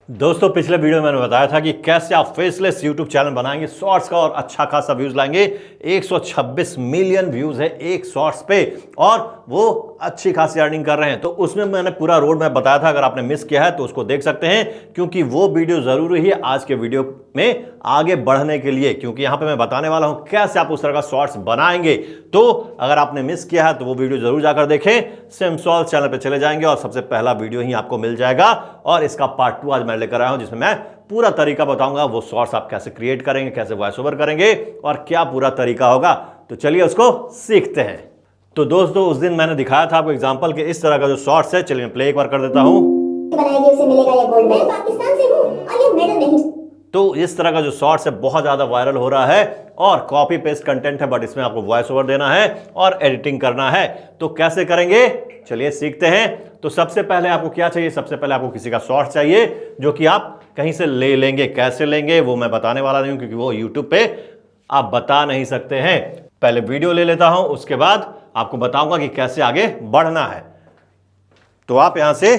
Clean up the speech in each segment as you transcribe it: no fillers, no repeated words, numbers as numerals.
दोस्तों पिछले वीडियो में मैंने बताया था कि कैसे आप फेसलेस यूट्यूब चैनल बनाएंगे शॉर्ट्स का और अच्छा खासा व्यूज लाएंगे। 126 मिलियन व्यूज है एक शॉर्ट्स पे और वो अच्छी खासी अर्निंग कर रहे हैं। तो उसमें मैंने पूरा रोड मैप बताया था, अगर आपने मिस किया है तो उसको देख सकते हैं, क्योंकि वो वीडियो जरूरी है आज के वीडियो में आगे बढ़ने के लिए, क्योंकि यहां पे मैं बताने वाला हूं कैसे आप उस तरह का शॉर्ट्स बनाएंगे। तो अगर आपने मिस किया है तो वो वीडियो जरूर जाकर देखें। सिमसॉल्व चैनल पे चले जाएंगे और सबसे पहला वीडियो ही आपको मिल जाएगा और इसका पार्ट 2 आज मैं लेकर आया हूं, जिसमें मैं पूरा तरीका बताऊंगा वो शॉर्ट्स आप कैसे क्रिएट करेंगे, कैसे वॉइस ओवर करेंगे और क्या पूरा तरीका होगा। तो चलिए उसको सीखते हैं। तो दोस्तों उस दिन मैंने दिखाया था आपको एग्जांपल के इस तरह का जो शॉर्ट्स है, चलिए मैं प्ले एक बार कर देता हूं। बनाएगी उसे मिलेगा ये गोल्ड। मैं पाकिस्तान से हूं और ये मेडल नहीं। तो इस तरह का जो शॉर्ट्स है बहुत ज्यादा वायरल हो रहा है और कॉपी पेस्ट कंटेंट है, बट इसमें आपको वॉइस ओवर देना है और एडिटिंग करना है। तो कैसे करेंगे चलिए सीखते हैं। तो सबसे पहले आपको क्या चाहिए, सबसे पहले आपको किसी का शॉर्ट चाहिए जो कि आप कहीं से ले लेंगे। कैसे लेंगे वो मैं बताने वाला नहीं हूं, क्योंकि वो यूट्यूब पे आप बता नहीं सकते हैं। पहले वीडियो ले लेता हूं, उसके बाद आपको बताऊंगा कि कैसे आगे बढ़ना है। तो आप यहां से,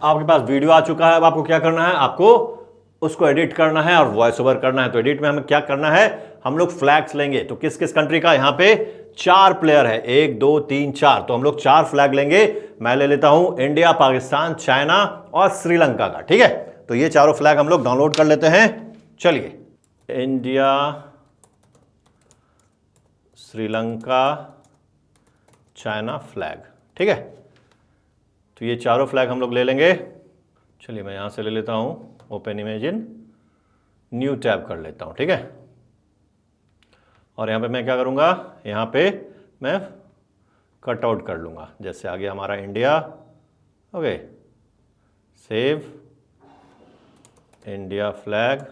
आपके पास वीडियो आ चुका है, अब आपको क्या करना है, आपको उसको एडिट करना है और वॉइस ओवर करना है। तो एडिट में हमें क्या करना है, हम लोग फ्लैग्स लेंगे। तो किस किस कंट्री का, यहां पे 4 प्लेयर है, 1 2 3 4, तो हम लोग 4 फ्लैग लेंगे। मैं ले लेता हूं इंडिया, पाकिस्तान, चाइना और श्रीलंका का। ठीक है, तो ये चारों फ्लैग हम लोग डाउनलोड कर लेते हैं। चलिए, इंडिया, श्रीलंका, चाइना फ्लैग। ठीक है, तो ये चारों फ्लैग हम लोग ले लेंगे। चलिए मैं यहां से ले लेता हूं, open image in new tab कर लेता हूं। ठीक है, और यहां पे मैं क्या करूंगा, यहां पे मैं कट आउट कर लूंगा। जैसे आ गया हमारा India, okay, save India flag,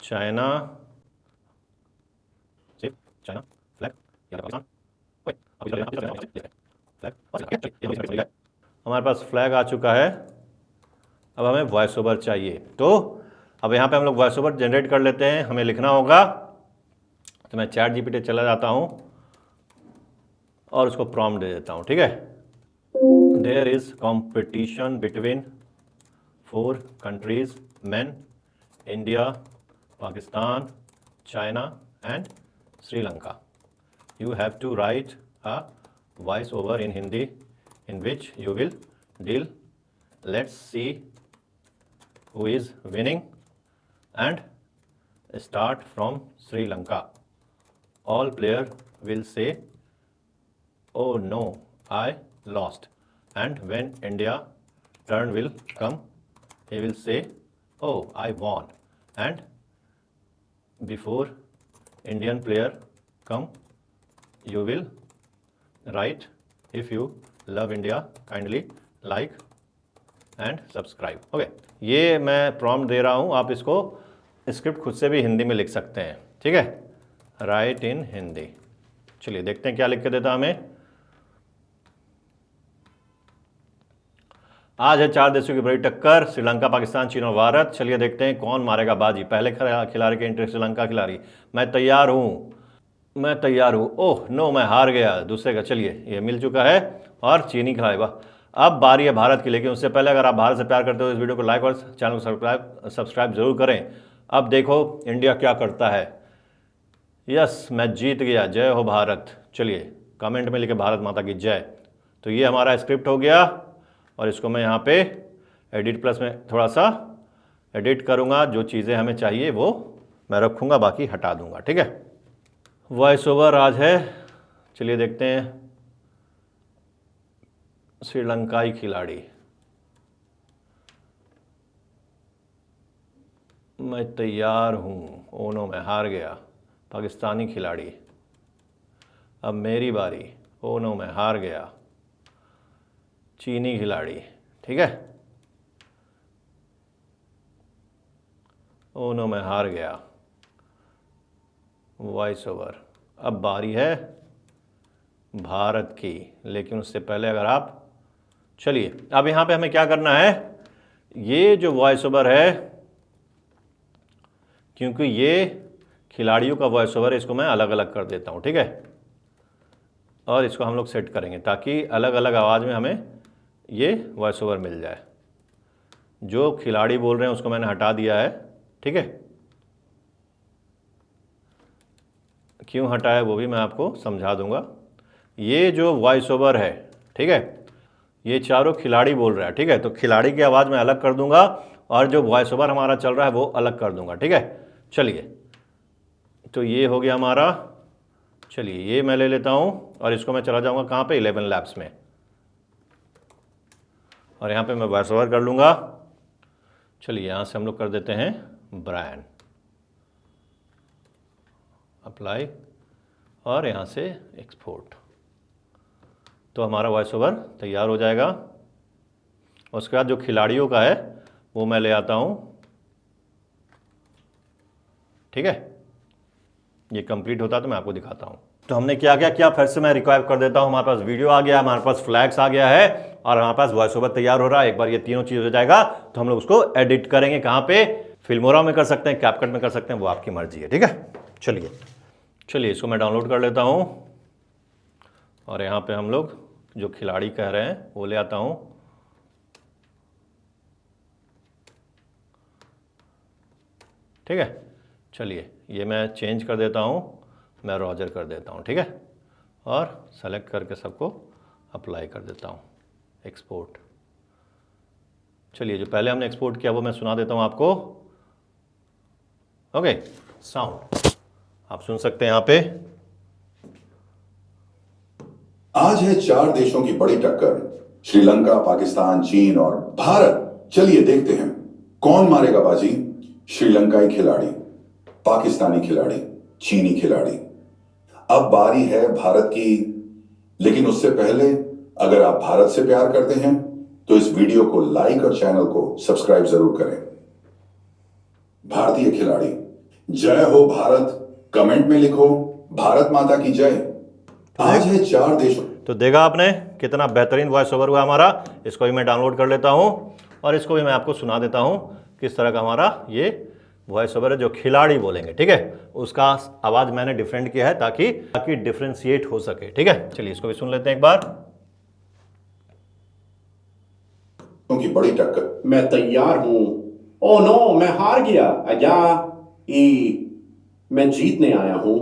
China, save China flag, हमारे पास फ्लैग आ चुका है। अब हमें वॉइस ओवर चाहिए, तो अब यहाँ पे हम लोग वॉइस ओवर जनरेट कर लेते हैं। हमें लिखना होगा, तो मैं चैट जीपीटी चला जाता हूँ और उसको प्रॉम्प्ट दे देता हूँ। ठीक है, there is competition between 4 countries, main, India, Pakistan, China and Sri Lanka. You have to write a voice over in Hindi in which you will deal. Let's see who is winning and start from Sri Lanka. All player will say, oh no, I lost. And when India turn will come, he will say, oh, I won. And before Indian player come, you will write, if you love India kindly like and subscribe. Okay, ये मैं prompt दे रहा हूँ, आप इसको script खुद से भी हिंदी में लिख सकते हैं। ठीक है, राइट इन हिंदी। चलिए देखते हैं क्या लिख के देता हमें। आज है 4 देशों की बड़ी टक्कर, श्रीलंका, पाकिस्तान, चीन और भारत। चलिए देखते हैं कौन मारेगा बाजी। पहले खिलाड़ी के एंट्री श्रीलंका खिलाड़ी। मैं तैयार हूँ, मैं तैयार हूँ। ओह नो, मैं हार गया दूसरे का। चलिए ये मिल चुका है और चीनी खिलाड़ी। वाह, अब बारी है भारत की, लेकिन उससे पहले अगर आप भारत से प्यार करते हो इस वीडियो को लाइक और चैनल को सब्सक्राइब जरूर करें। अब देखो इंडिया क्या करता है। यस, मैं जीत गया, जय हो भारत। चलिए कमेंट में लिखे भारत माता की जय। तो ये हमारा स्क्रिप्ट हो गया और इसको मैं यहाँ पे एडिट प्लस में थोड़ा सा एडिट करूँगा। जो चीज़ें हमें चाहिए वो मैं रखूँगा, बाकी हटा दूँगा। ठीक है, वॉइस ओवर आज है। चलिए देखते हैं, श्रीलंकाई खिलाड़ी। मैं तैयार हूँ, ओनो मैं हार गया। पाकिस्तानी खिलाड़ी, अब मेरी बारी, ओनो मैं हार गया। चीनी खिलाड़ी, ठीक है, ओनो मैं हार गया। Voice over. अब बारी है भारत की, लेकिन उससे पहले अगर आप, चलिए अब यहां पे हमें क्या करना है, ये जो वॉइस ओवर है, क्योंकि ये खिलाड़ियों का वॉइस ओवर है, इसको मैं अलग अलग कर देता हूं। ठीक है, और इसको हम लोग सेट करेंगे ताकि अलग अलग आवाज़ में हमें ये वॉइस ओवर मिल जाए। जो खिलाड़ी बोल रहे हैं उसको मैंने हटा दिया है, ठीक है। क्यों हटाया वो भी मैं आपको समझा दूंगा। ये जो वॉइस ओवर है, ठीक है, ये चारों खिलाड़ी बोल रहा है, ठीक है, तो खिलाड़ी की आवाज़ मैं अलग कर दूंगा और जो वॉइस ओवर हमारा चल रहा है वो अलग कर दूंगा, ठीक है। चलिए, तो ये हो गया हमारा। चलिए ये मैं ले लेता हूँ और इसको मैं चला जाऊँगा कहाँ पे, 11 लैब्स में, और यहाँ पे मैं वॉइस ओवर कर लूँगा। चलिए यहाँ से हम लोग कर देते हैं ब्रायन, अप्लाई, और यहाँ से एक्सपोर्ट, तो हमारा वॉइस ओवर तैयार हो जाएगा। उसके बाद जो खिलाड़ियों का है वो मैं ले आता हूँ, ठीक है। ये कंप्लीट होता है तो मैं आपको दिखाता हूँ। तो हमने क्या क्या फिर से मैं रिकॉर्ड कर देता हूँ। हमारे पास वीडियो आ गया, हमारे पास फ्लैग्स आ गया है और हमारे पास वॉइस ओवर तैयार हो रहा है। एक बार ये तीनों चीज़ हो जाएगा तो हम लोग उसको एडिट करेंगे। कहाँ पे, फिल्मोरा में कर सकते हैं, कैपकट में कर सकते हैं, वो आपकी मर्जी है, ठीक है। चलिए इसको मैं डाउनलोड कर लेता हूँ और यहाँ पे हम लोग जो खिलाड़ी कह रहे हैं वो ले आता हूँ। ठीक है, चलिए ये मैं चेंज कर देता हूँ, मैं रॉजर कर देता हूँ, ठीक है, और सेलेक्ट करके सबको अप्लाई कर देता हूँ, एक्सपोर्ट। चलिए जो पहले हमने एक्सपोर्ट किया वो मैं सुना देता हूँ आपको। ओके, साउंड आप सुन सकते हैं यहाँ पे। आज है 4 देशों की बड़ी टक्कर, श्रीलंका, पाकिस्तान, चीन और भारत। चलिए देखते हैं कौन मारेगा बाजी। श्रीलंकाई खिलाड़ी, पाकिस्तानी खिलाड़ी, चीनी खिलाड़ी। अब बारी है भारत की, लेकिन उससे पहले अगर आप भारत से प्यार करते हैं तो इस वीडियो को लाइक और चैनल को सब्सक्राइब जरूर करें। भारतीय खिलाड़ी, जय हो भारत, कमेंट में लिखो भारत माता की जय। आज है 4 देशों। तो देखा आपने कितना बेहतरीन वॉइस ओवर हुआ हमारा। इसको भी मैं डाउनलोड कर लेता हूँ और इसको भी मैं आपको सुना देता हूँ किस तरह का हमारा ये वॉइस ओवर है जो खिलाड़ी बोलेंगे, ठीक है। उसका आवाज़ मैंने डिफरेंट किया है ताकि डिफ्रेंशिएट हो सके, ठीक है। चलिए इसको भी सुन लेते हैं एक बार। की बड़ी टक्कर, मैं तैयार हूं। ओ नो, मैं हार गया। अजा मैं जीतने आया हूं।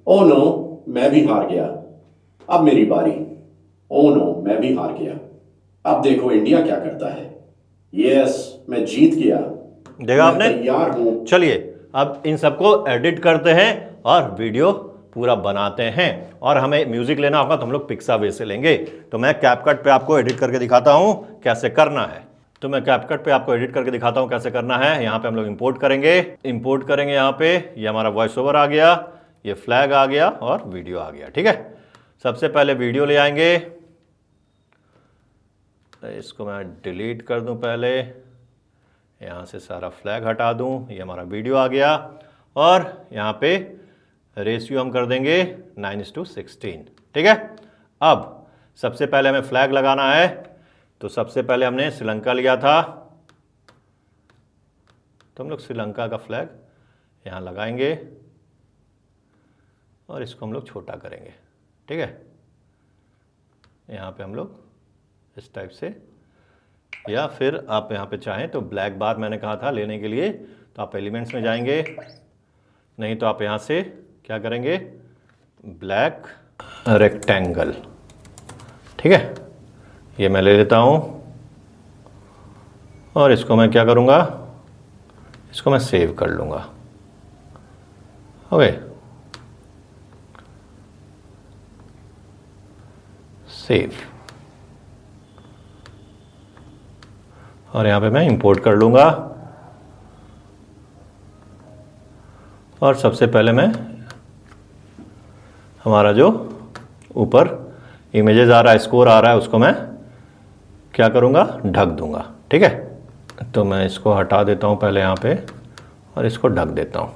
ओ नो, मैं भी हार गया। अब मेरी बारी। ओ नो, मैं भी हार गया। अब देखो इंडिया क्या करता है। यस, मैं जीत गया। देखा आपने। तैयार हूं। चलिए अब इन सबको एडिट करते हैं और वीडियो पूरा बनाते हैं, और हमें म्यूजिक लेना होगा तो हम लोग पिक्सावे से लेंगे। तो मैं कैपकट पे आपको एडिट करके दिखाता हूं कैसे करना है। तो मैं कैपकट पे आपको एडिट करके दिखाता हूं कैसे करना है। यहाँ पे हम लोग इंपोर्ट करेंगे यहाँ पे। ये हमारा वॉइस ओवर आ गया, ये फ्लैग आ गया और वीडियो आ गया, ठीक है। सबसे पहले वीडियो ले आएंगे, इसको मैं डिलीट कर दूं पहले, यहाँ से सारा फ्लैग हटा दूं, ये हमारा वीडियो आ गया। और यहाँ पे रेशियो हम कर देंगे 9:16, ठीक है। अब सबसे पहले हमें फ्लैग लगाना है, तो सबसे पहले हमने श्रीलंका लिया था, तो हम लोग श्रीलंका का फ्लैग यहाँ लगाएंगे और इसको हम लोग छोटा करेंगे, ठीक है। यहाँ पे हम लोग इस टाइप से, या फिर आप यहाँ पे चाहें तो ब्लैक बार मैंने कहा था लेने के लिए, तो आप एलिमेंट्स में जाएंगे, नहीं तो आप यहाँ से क्या करेंगे, ब्लैक रेक्टेंगल, ठीक है। ये मैं ले लेता हूँ और इसको मैं क्या करूँगा, इसको मैं सेव कर लूँगा। ओके, सेव, और यहाँ पे मैं इंपोर्ट कर लूँगा। और सबसे पहले मैं हमारा जो ऊपर इमेजेस आ रहा है, स्कोर आ रहा है, उसको मैं क्या करूँगा, ढक दूँगा, ठीक है। तो मैं इसको हटा देता हूँ पहले यहाँ पे और इसको ढक देता हूँ।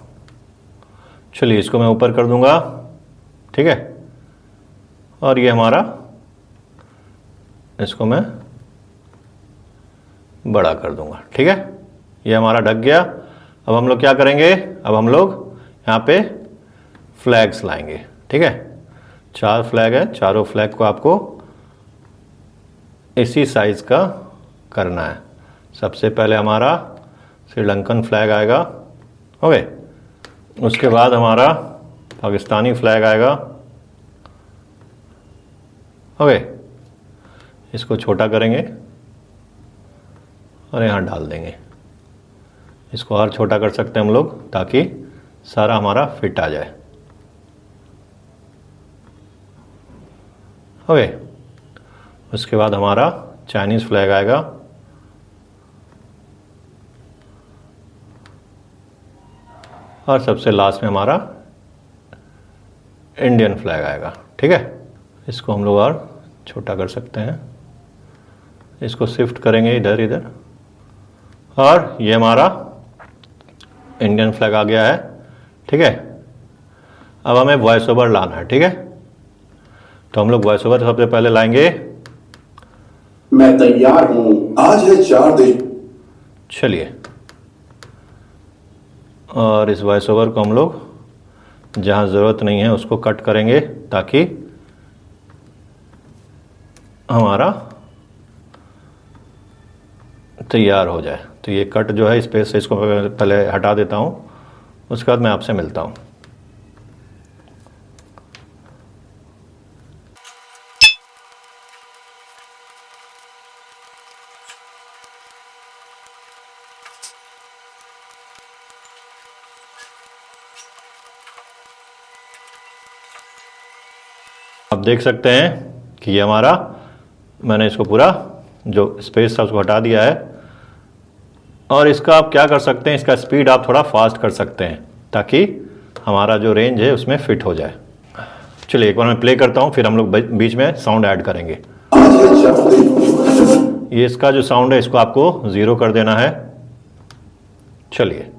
चलिए इसको मैं ऊपर कर दूँगा, ठीक है। और ये हमारा, इसको मैं बड़ा कर दूंगा, ठीक है। ये हमारा ढक गया। अब हम लोग क्या करेंगे, अब हम लोग यहाँ पे फ्लैग्स लाएंगे, ठीक है। 4 फ्लैग है, चारों फ्लैग को आपको इसी साइज़ का करना है। सबसे पहले हमारा श्रीलंकन फ्लैग आएगा, ओके। उसके बाद हमारा पाकिस्तानी फ्लैग आएगा, ओके। इसको छोटा करेंगे और यहाँ डाल देंगे। इसको और छोटा कर सकते हैं हम लोग ताकि सारा हमारा फिट आ जाए, ओके। उसके बाद हमारा चाइनीज़ फ्लैग आएगा, और सबसे लास्ट में हमारा इंडियन फ्लैग आएगा, ठीक है। इसको हम लोग और छोटा कर सकते हैं, इसको शिफ्ट करेंगे इधर इधर, और ये हमारा इंडियन फ्लैग आ गया है, ठीक है। अब हमें वॉइस ओवर लाना है, ठीक है। तो हम लोग वॉइस ओवर सबसे पहले लाएंगे। मैं तैयार हूं। आज है 4 देश। चलिए, और इस वॉइस ओवर को हम लोग जहाँ ज़रूरत नहीं है उसको कट करेंगे ताकि हमारा तैयार हो जाए। तो ये कट जो है स्पेस से इसको पहले हटा देता हूँ, उसके बाद मैं आपसे मिलता हूँ। आप देख सकते हैं कि ये हमारा, मैंने इसको पूरा जो स्पेस था उसको हटा दिया है। और इसका आप क्या कर सकते हैं, इसका स्पीड आप थोड़ा फास्ट कर सकते हैं ताकि हमारा जो रेंज है उसमें फिट हो जाए। चलिए एक बार मैं प्ले करता हूँ, फिर हम लोग बीच में साउंड ऐड करेंगे। आज है 4 देश। ये इसका जो साउंड है इसको आपको 0 कर देना है। चलिए,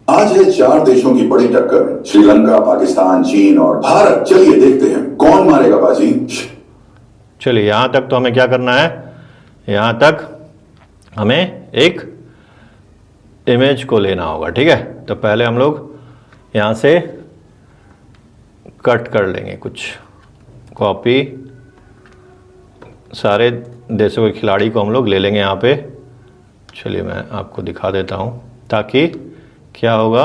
आज है 4 देशों की बड़ी टक्कर, श्रीलंका, पाकिस्तान, चीन और भारत। चलिए देखते हैं कौन मारेगा बाजी। चलिए यहाँ तक तो हमें क्या करना है, यहाँ तक हमें एक इमेज को लेना होगा, ठीक है। तो पहले हम लोग यहाँ से कट कर लेंगे कुछ, कॉपी सारे देशों के खिलाड़ी को हम लोग ले लेंगे यहाँ पे। चलिए मैं आपको दिखा देता हूँ ताकि क्या होगा,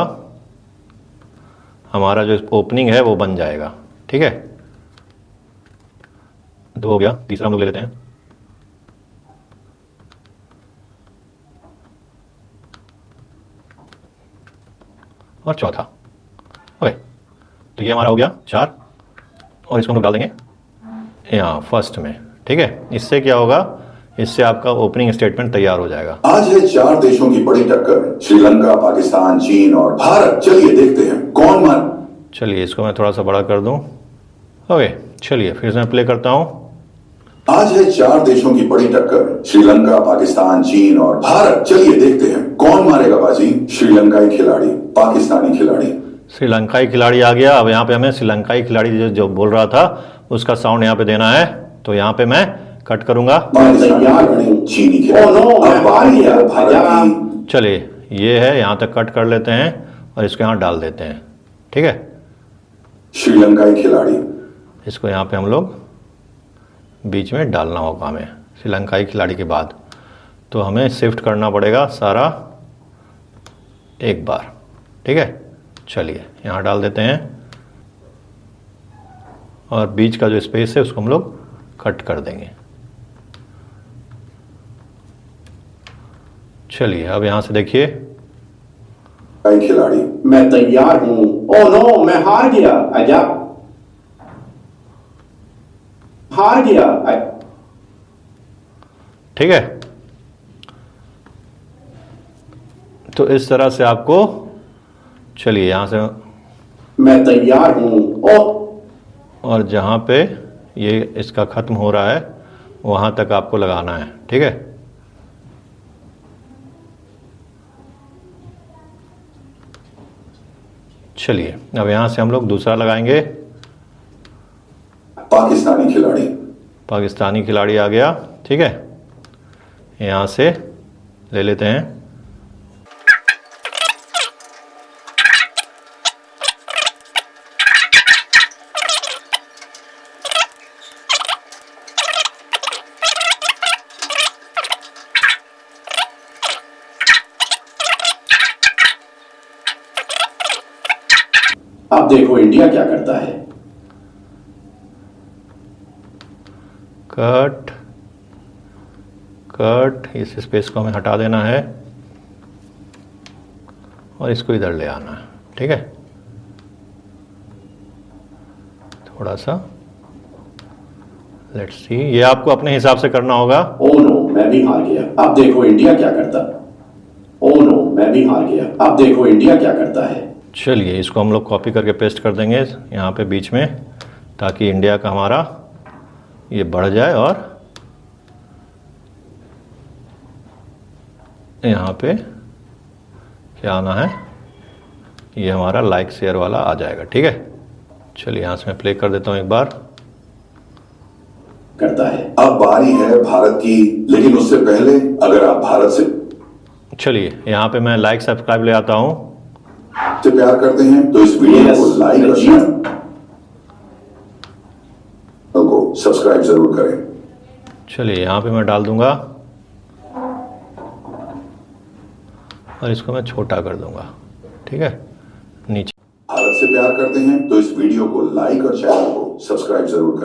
हमारा जो ओपनिंग है वो बन जाएगा, ठीक है। 2 हो गया, तीसरा हम लोग ले लेते हैं। और चौथा, ओके। तो ये हमारा हो गया 4, और इसको हम लोग डाल देंगे यहाँ फर्स्ट में, ठीक है। इससे क्या होगा, इससे आपका ओपनिंग स्टेटमेंट तैयार हो जाएगा। आज है 4 देशों की बड़ी टक्कर, श्रीलंका, पाकिस्तान, चीन और भारत। चलिए देखते हैं कौन मान। चलिए इसको मैं थोड़ा सा बड़ा कर दूं, ओके। चलिए फिर से मैं प्ले करता हूं। आज है 4 देशों की बड़ी टक्कर, श्रीलंका, पाकिस्तान, चीन और भारत। चलिए देखते हैं कौन मारेगा बाजी। श्रीलंकाई खिलाड़ी, पाकिस्तानी खिलाड़ी। श्रीलंकाई खिलाड़ी आ गया। अब यहाँ पे हमें श्रीलंकाई खिलाड़ी जो बोल रहा था उसका साउंड यहाँ पे देना है। तो यहाँ पे मैं कट करूंगा। तैयार खिलाड़ी, चीनी खिलाड़ी। अब बारी है भारत की। चलिए ये है, यहाँ तक कट कर लेते हैं और इसको यहाँ डाल देते हैं, ठीक है। श्रीलंकाई खिलाड़ी। इसको यहाँ पे हम लोग बीच में डालना होगा हमें, श्रीलंकाई खिलाड़ी के बाद। तो हमें शिफ्ट करना पड़ेगा सारा एक बार, ठीक है। चलिए यहाँ डाल देते हैं और बीच का जो स्पेस है उसको हम लोग कट कर देंगे। चलिए अब यहाँ से देखिए, खिलाड़ी। मैं तैयार हूं। ओह नो, मैं हार गया। अजब, हार गया। ठीक है। तो इस तरह से आपको, चलिए यहाँ से, मैं तैयार हूं। और जहाँ पे ये इसका ख़त्म हो रहा है वहाँ तक आपको लगाना है, ठीक है। चलिए अब यहाँ से हम लोग दूसरा लगाएंगे। पाकिस्तानी खिलाड़ी। पाकिस्तानी खिलाड़ी आ गया, ठीक है। यहाँ से ले लेते हैं। अब देखो इंडिया क्या करता है। कट कट, इस स्पेस को हमें हटा देना है और इसको इधर ले आना है, ठीक है। थोड़ा सा लेट्स सी, ये आपको अपने हिसाब से करना होगा। ओ नो, मैं भी हार गया। अब देखो इंडिया क्या करता है। ओ नो, मैं भी हार गया। अब देखो इंडिया क्या करता है। चलिए इसको हम लोग कॉपी करके पेस्ट कर देंगे यहाँ पे बीच में, ताकि इंडिया का हमारा ये बढ़ जाए और यहाँ पे क्या आना है, ये हमारा लाइक शेयर वाला आ जाएगा, ठीक है। चलिए यहाँ से मैं प्ले कर देता हूँ एक बार। करता है। अब बारी है भारत की, लेकिन उससे पहले अगर आप भारत से चलिए यहाँ पे मैं लाइक सब्सक्राइब ले आता हूँ। प्यार करते हैं तो इस वीडियो को लाइक और चैनल को सब्सक्राइब जरूर करें। चलिए यहाँ पे मैं डाल दूंगा और इसको मैं छोटा कर दूंगा, ठीक है। नीचे भारत से प्यार करते हैं तो इस वीडियो को लाइक और चैनल को सब्सक्राइब जरूर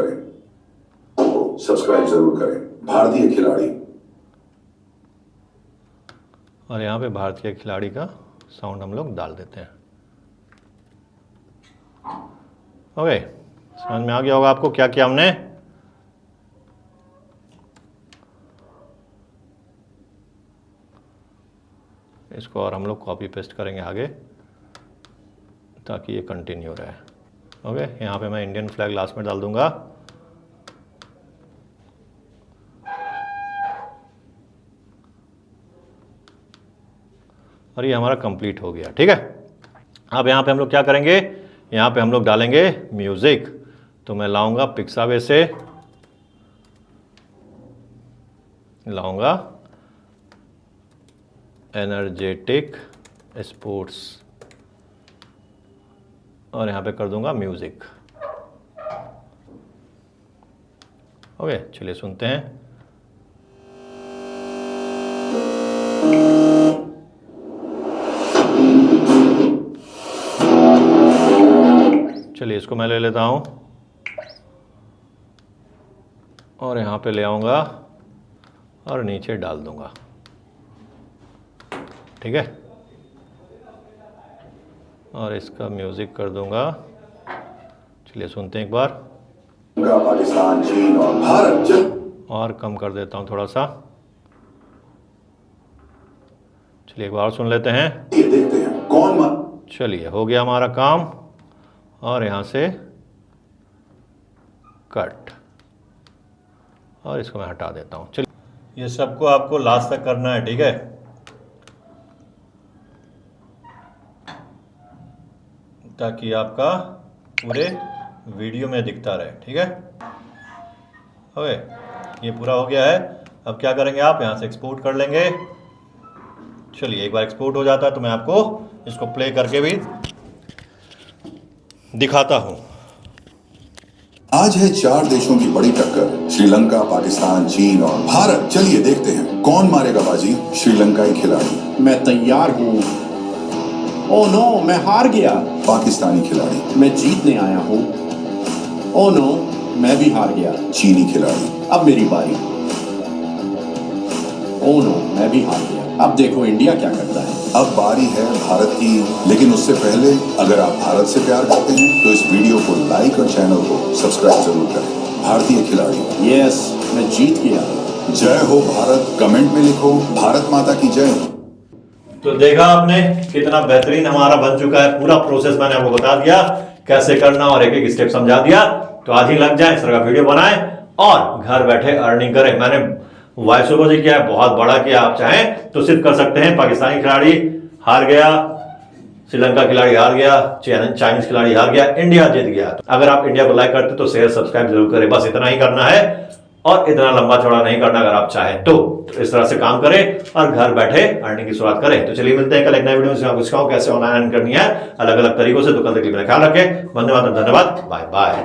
करें। भारतीय खिलाड़ी, और यहाँ पे भारतीय खिलाड़ी का साउंड हम लोग डाल देते हैं। ओके, समझ में आ गया होगा आपको क्या किया हमने। इसको और हम लोग कॉपी पेस्ट करेंगे आगे, ताकि ये कंटिन्यू रहे। ओके, यहाँ पे मैं इंडियन फ्लैग लास्ट में डाल दूंगा। और ये हमारा कंप्लीट हो गया, ठीक है। अब यहाँ पे हम लोग क्या करेंगे, यहाँ पे हम लोग डालेंगे म्यूज़िक। तो मैं लाऊंगा पिक्सावे से, लाऊंगा एनर्जेटिक स्पोर्ट्स और यहाँ पे कर दूंगा म्यूज़िक। ओके, चलिए सुनते हैं। चलिए इसको मैं ले लेता हूँ और यहाँ पे ले आऊँगा और नीचे डाल दूँगा, ठीक है। और इसका म्यूज़िक कर दूँगा। चलिए सुनते हैं एक बार। पाकिस्तान, चीन और भारत और कम कर देता हूँ थोड़ा सा। चलिए एक बार सुन लेते हैं। ये देखते हैं कौन चलिए हो गया हमारा काम। और यहाँ से कट, और इसको मैं हटा देता हूँ। चलिए ये सबको आपको लास्ट तक करना है, ठीक है। ताकि आपका पूरे वीडियो में दिखता रहे, ठीक है। ओके, ये पूरा हो गया है। अब क्या करेंगे, आप यहाँ से एक्सपोर्ट कर लेंगे। चलिए एक बार एक्सपोर्ट हो जाता है तो मैं आपको इसको प्ले करके भी दिखाता हूँ। आज है 4 देशों की बड़ी टक्कर, श्रीलंका, पाकिस्तान, चीन और भारत। चलिए देखते हैं कौन मारेगा बाजी। श्रीलंकाई खिलाड़ी, मैं तैयार हूँ। ओ नो, मैं हार गया। पाकिस्तानी खिलाड़ी, मैं जीतने आया हूँ। ओ नो, मैं भी हार गया। चीनी खिलाड़ी, अब मेरी बारी। ओ नो, मैं भी हार गया। अब देखो इंडिया क्या करता है। अब बारी है भारत की, लेकिन उससे पहले अगर आप भारत से प्यार करते हैं तो इस वीडियो को लाइक और चैनल को सब्सक्राइब जरूर करें। भारतीय खिलाड़ी, यस, मैं जीत गया। जय हो भारत, कमेंट में लिखो भारत माता की जय। तो देखा आपने कितना बेहतरीन हमारा बन चुका है। पूरा प्रोसेस मैंने आपको बता दिया कैसे करना और एक एक स्टेप समझा दिया। तो आज ही लग जाए, इस तरह का वीडियो बनाएं और घर बैठे अर्निंग करें। मैंने वॉइस ओवर जी किया है, बहुत बड़ा किया। आप चाहें तो सिर्फ कर सकते हैं। पाकिस्तानी खिलाड़ी हार गया, श्रीलंका खिलाड़ी हार गया, चाइनीज खिलाड़ी हार गया, इंडिया जीत गया। तो अगर आप इंडिया को लाइक करते तो शेयर सब्सक्राइब जरूर करें। बस इतना ही करना है और इतना लंबा चौड़ा नहीं करना। अगर आप चाहें तो इस तरह से काम करें और घर बैठे अर्निंग की शुरुआत करें। तो चलिए मिलते हैं कल एक नए वीडियो में, जिसमें आपको सिखाऊं कैसे ऑनलाइन अर्न करनी है अलग अलग तरीकों से। तो कल तक के लिए ख्याल रखें। धन्यवाद, बाय बाय।